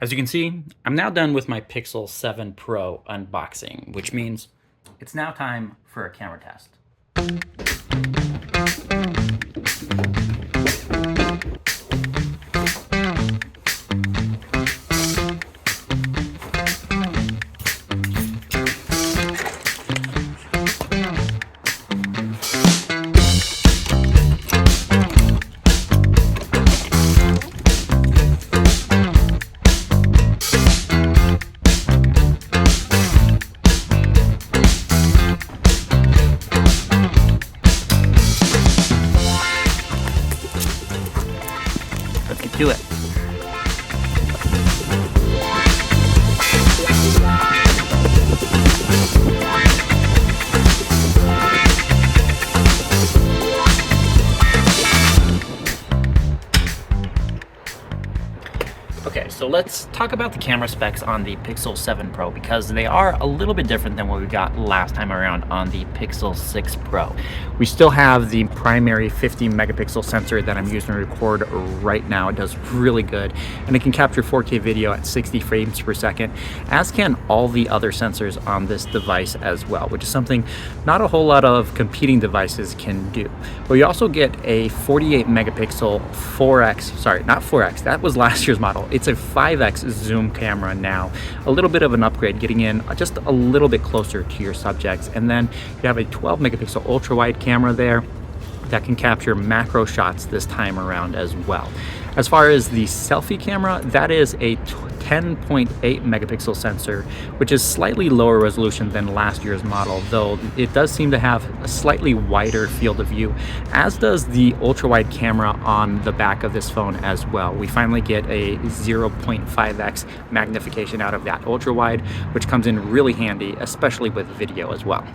As you can see, I'm now done with my Pixel 7 Pro unboxing, which means it's now time for a camera test. Let's get to it. Okay, so let's talk about the camera specs on the Pixel 7 Pro because they are a little bit different than what we got last time around on the Pixel 6 Pro. We still have the primary 50 megapixel sensor that I'm using to record right now. It does really good, and it can capture 4K video at 60 frames per second, as can all the other sensors on this device as well, which is something not a whole lot of competing devices can do. But you also get a 48 megapixel 4X, sorry, not 4X, that was last year's model. It's a 5X zoom camera now. A little bit of an upgrade, getting in just a little bit closer to your subjects. And then you have a 12 megapixel ultra wide camera there that can capture macro shots this time around as well. As far as the selfie camera, that is a 10.8 megapixel sensor, which is slightly lower resolution than last year's model, though it does seem to have a slightly wider field of view, as does the ultra wide camera on the back of this phone as well. We finally get a 0.5x magnification out of that ultra wide, which comes in really handy, especially with video as well.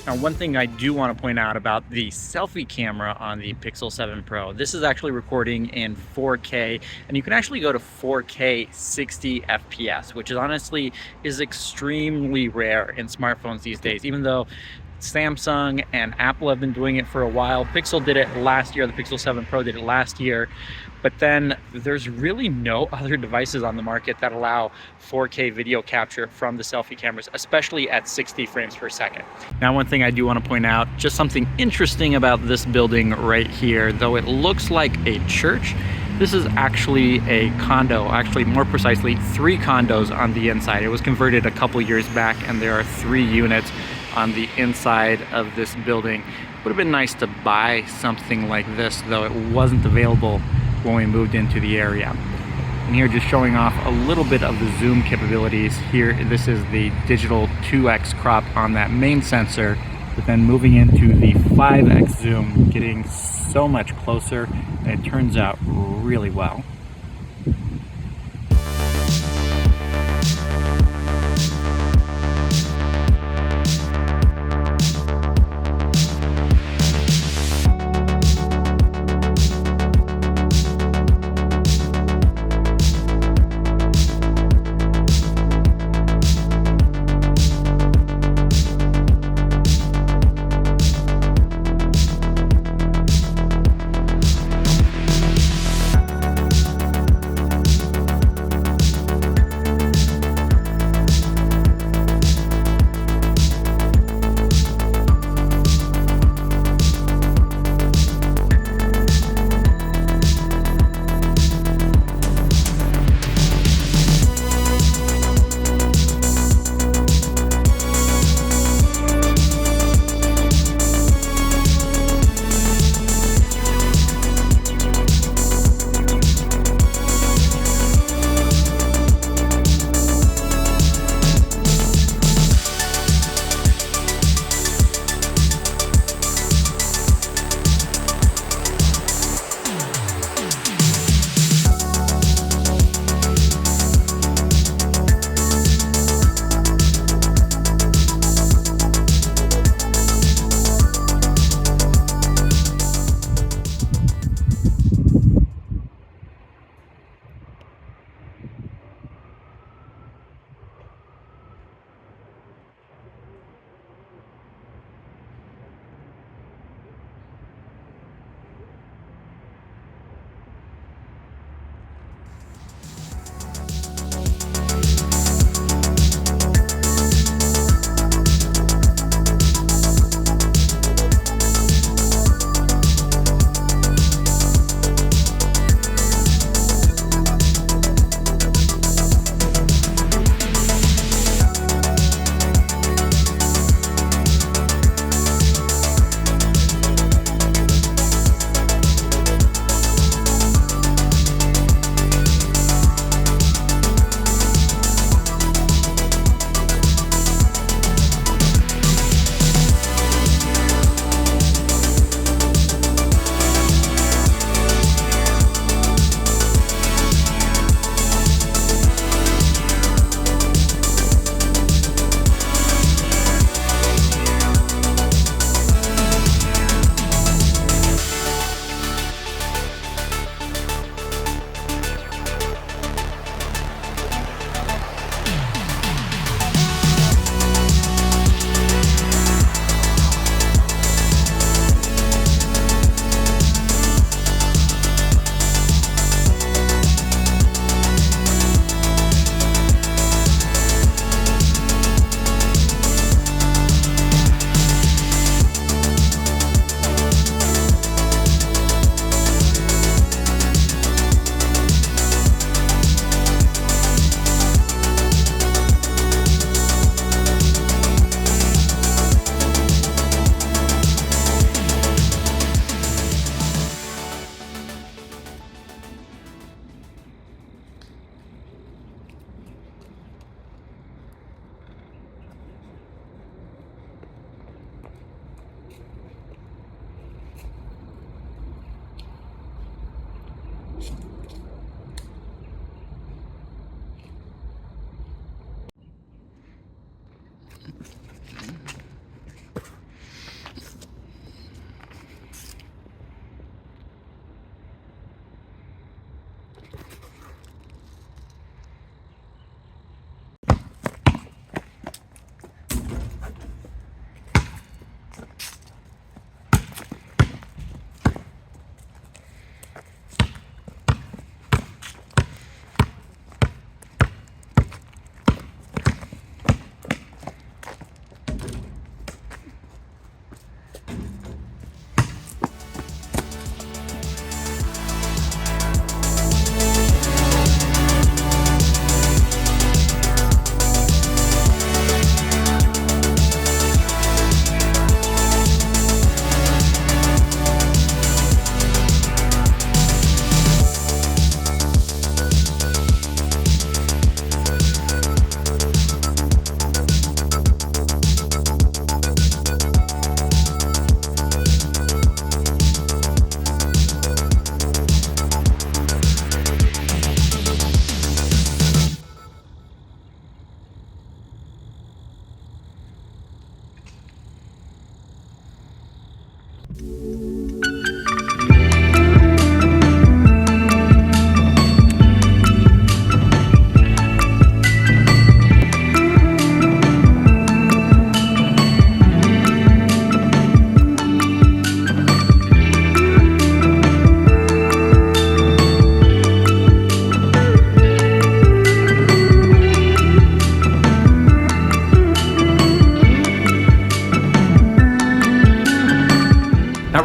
Now, one thing I do want to point out about the selfie camera on the Pixel 7 Pro, this is actually recording in 4K, and you can actually go to 4K 60 FPS, which is honestly extremely rare in smartphones these days. Even though Samsung and Apple have been doing it for a while, Pixel did it last year, the Pixel 7 Pro did it last year, but then there's really no other devices on the market that allow 4K video capture from the selfie cameras, especially at 60 frames per second. Now, one thing I do want to point out, just something interesting about this building right here, though it looks like a church, this is actually a condo, actually more precisely 3 condos on the inside. It was converted a couple years back, and there are 3 units on the inside of this building. Would have been nice to buy something like this, though it wasn't available when we moved into the area. And here, just showing off a little bit of the zoom capabilities here. This is the digital 2x crop on that main sensor, but then moving into the 5x zoom, getting so much closer, and it turns out really well.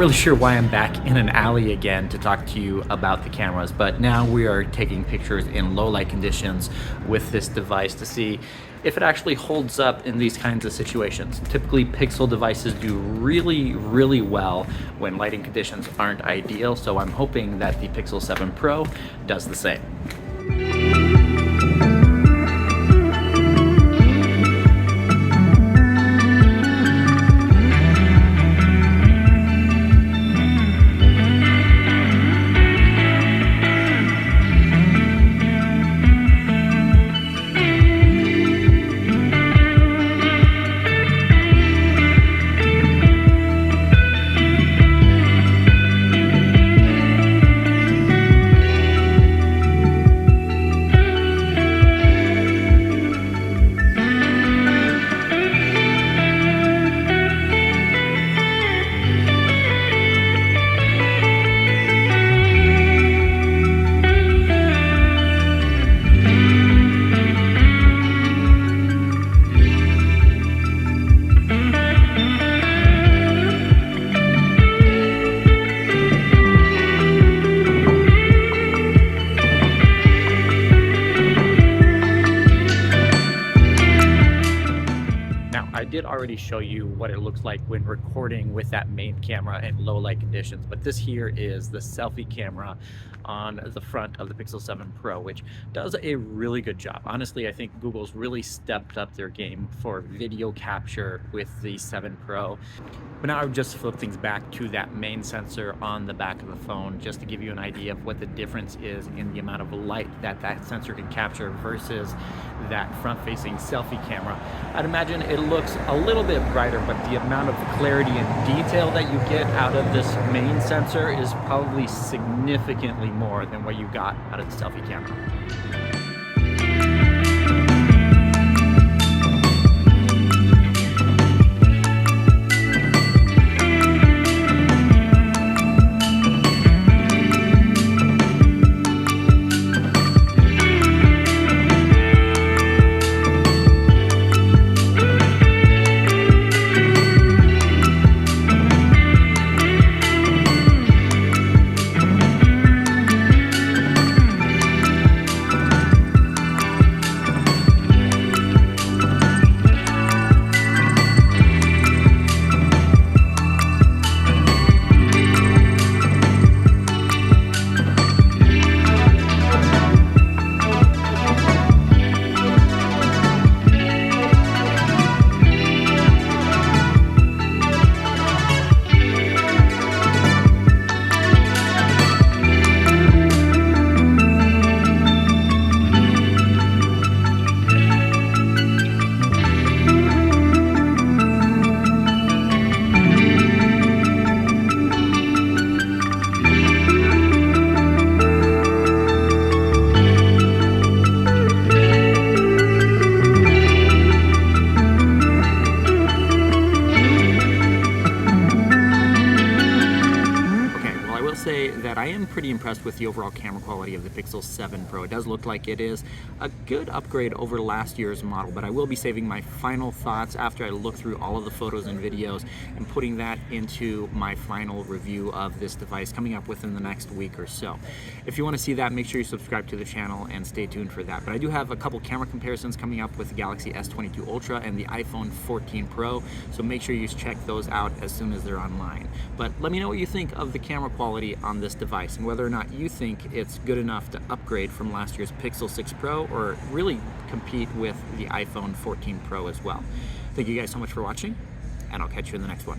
really sure why I'm back in an alley again to talk to you about the cameras, but now we are taking pictures in low light conditions with this device to see if it actually holds up in these kinds of situations. Typically, Pixel devices do really well when lighting conditions aren't ideal, so I'm hoping that the Pixel 7 Pro does the same. I did already show you what it looks like when recording with that main camera in low light conditions, but this here is the selfie camera on the front of the Pixel 7 Pro, which does a really good job. Honestly, I think Google's really stepped up their game for video capture with the 7 Pro. But now I've just flipped things back to that main sensor on the back of the phone just to give you an idea of what the difference is in the amount of light that that sensor can capture versus that front-facing selfie camera. I'd imagine it looks a little bit brighter, but the amount of clarity and detail that you get out of this main sensor is probably significantly more than what you got out of the selfie camera. That I am pretty impressed with the overall camera quality of the Pixel 7 Pro. It does look like it is a good upgrade over last year's model, but I will be saving my final thoughts after I look through all of the photos and videos and putting that into my final review of this device coming up within the next week or so. If you want to see that, make sure you subscribe to the channel and stay tuned for that. But I do have a couple camera comparisons coming up with the Galaxy S22 Ultra and the iPhone 14 Pro, so make sure you check those out as soon as they're online. But let me know what you think of the camera quality on this device and whether or not you think it's good enough to upgrade from last year's Pixel 6 Pro or really compete with the iPhone 14 Pro as well. Thank you guys so much for watching, and I'll catch you in the next one.